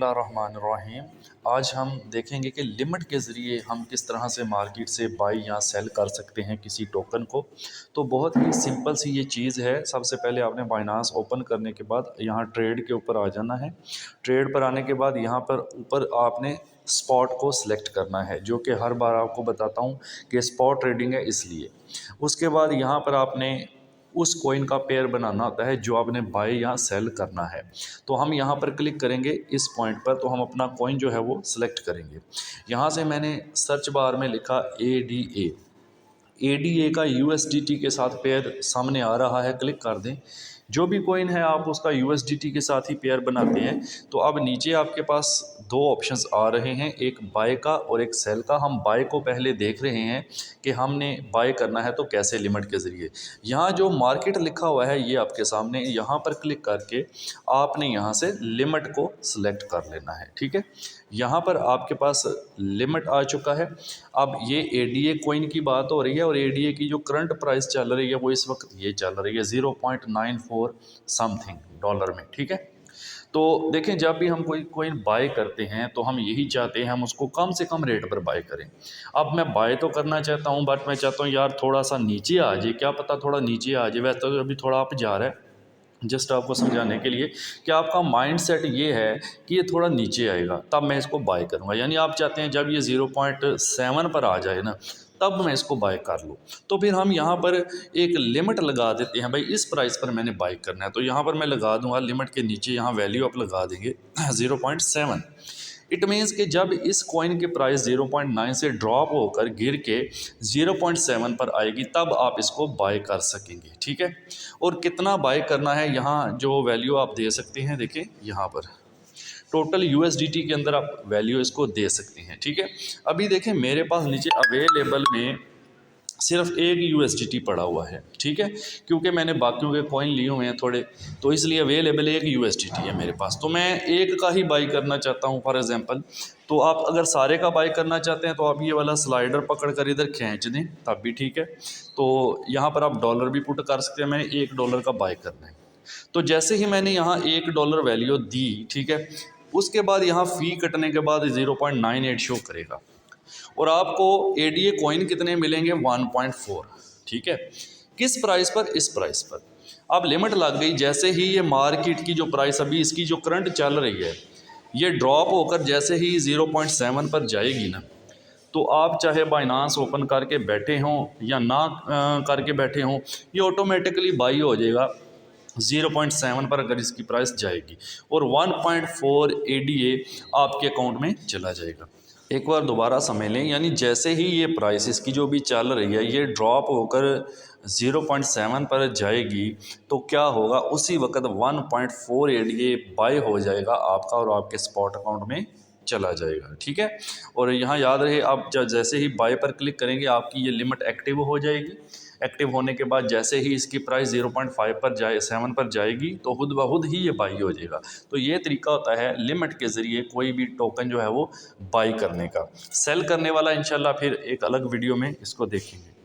बिस्मिल्लाहिर्रहमानिर्रहीम। आज हम देखेंगे कि लिमिट के ज़रिए हम किस तरह से मार्केट से बाई या सेल कर सकते हैं किसी टोकन को। तो बहुत ही सिंपल सी ये चीज़ है। सबसे पहले आपने बाइनांस ओपन करने के बाद यहाँ ट्रेड के ऊपर आ जाना है। ट्रेड पर आने के बाद यहाँ पर ऊपर आपने स्पॉट को सिलेक्ट करना है, जो कि हर बार आपको बताता हूँ कि स्पॉट ट्रेडिंग है इसलिए। उसके बाद यहाँ पर आपने उस कॉइन का पेयर बनाना होता है जो आपने बाय या सेल करना है। तो हम यहाँ पर क्लिक करेंगे इस पॉइंट पर, तो हम अपना कॉइन जो है वो सिलेक्ट करेंगे। यहाँ से मैंने सर्च बार में लिखा ADA का USDT के साथ पेयर सामने आ रहा है, क्लिक कर दें। जो भी कॉइन है आप उसका USDT के साथ ही पेयर बनाते हैं। तो अब नीचे आपके पास दो ऑप्शंस आ रहे हैं, एक बाय का और एक सेल का। हम बाय को पहले देख रहे हैं कि हमने बाय करना है तो कैसे, लिमिट के ज़रिए। यहाँ जो मार्केट लिखा हुआ है ये आपके सामने, यहाँ पर क्लिक करके आपने यहाँ से लिमिट को सिलेक्ट कर लेना है। ठीक है, यहाँ पर आपके पास लिमिट आ चुका है। अब ये ADA कॉइन की बात हो रही है और ADA की जो करंट प्राइस चल रही है वो इस वक्त ये चल रही है 0.94 समथिंग डॉलर में। ठीक है, तो देखें जब भी हम कोई कॉइन बाय करते हैं तो हम यही चाहते हैं हम उसको कम से कम रेट पर बाय करें। अब मैं बाय तो करना चाहता हूँ, बट मैं चाहता हूँ यार थोड़ा सा नीचे आ जाए, क्या पता थोड़ा नीचे आ जाए। वैसे तो अभी थोड़ा अप जा रहा है, जस्ट आपको समझाने के लिए कि आपका माइंड सेट ये है कि ये थोड़ा नीचे आएगा तब मैं इसको बाय करूँगा। यानी आप चाहते हैं जब ये 0.7 पर आ जाए ना तब मैं इसको बाय कर लूँ। तो फिर हम यहाँ पर एक लिमिट लगा देते हैं, भाई इस प्राइस पर मैंने बाय करना है। तो यहाँ पर मैं लगा दूंगा लिमिट के नीचे, यहाँ वैल्यू आप लगा देंगे 0.7। इट मीन्स कि जब इस कॉइन की प्राइस 0.9 से ड्रॉप होकर गिर के 0.7 पर आएगी तब आप इसको बाय कर सकेंगे। ठीक है, और कितना बाय करना है यहाँ जो वैल्यू आप दे सकते हैं, देखें यहाँ पर टोटल USDT के अंदर आप वैल्यू इसको दे सकते हैं। ठीक है, अभी देखें मेरे पास नीचे अवेलेबल में सिर्फ एक USDT पड़ा हुआ है। ठीक है, क्योंकि मैंने बाकियों के कॉइन लिए हुए हैं थोड़े, तो इसलिए अवेलेबल एक USDT है मेरे पास। तो मैं एक का ही बाई करना चाहता हूँ फॉर एग्जांपल। तो आप अगर सारे का बाई करना चाहते हैं तो आप ये वाला स्लाइडर पकड़ कर इधर खींच दें तब भी ठीक है। तो यहाँ पर आप डॉलर भी पुट कर सकते हैं, मैंने $1 का बाई करना है। तो जैसे ही मैंने यहाँ $1 वैल्यू दी, ठीक है, उसके बाद यहाँ फ़ी कटने के बाद 0.98 शो करेगा और आपको ADA कॉइन कितने मिलेंगे 1.4। ठीक है, किस प्राइस पर, इस प्राइस पर। अब लिमिट लग गई, जैसे ही ये मार्केट की जो प्राइस अभी इसकी जो करंट चल रही है ये ड्रॉप होकर जैसे ही 0.7 पर जाएगी ना, तो आप चाहे बाइनांस ओपन करके बैठे हों या ना करके बैठे हों, ये ऑटोमेटिकली बाई हो जाएगा 0.7 पर अगर इसकी प्राइस जाएगी और 1.4 ADA आपके अकाउंट में चला जाएगा। एक बार दोबारा समझ लें, यानी जैसे ही ये प्राइस इसकी जो भी चल रही है ये ड्रॉप होकर 0.7 पर जाएगी तो क्या होगा, उसी वक्त 1.4 ADA बाय हो जाएगा आपका और आपके स्पॉट अकाउंट में चला जाएगा। ठीक है, और यहाँ याद रहे आप जैसे ही बाय पर क्लिक करेंगे आपकी ये लिमिट एक्टिव हो जाएगी। एक्टिव होने के बाद जैसे ही इसकी प्राइस 0.5 पर जाए 7 पर जाएगी तो खुद ब खुद ही ये बाई हो जाएगा। तो ये तरीका होता है लिमिट के ज़रिए कोई भी टोकन जो है वो बाई करने का। सेल करने वाला इंशाल्लाह फिर एक अलग वीडियो में इसको देखेंगे।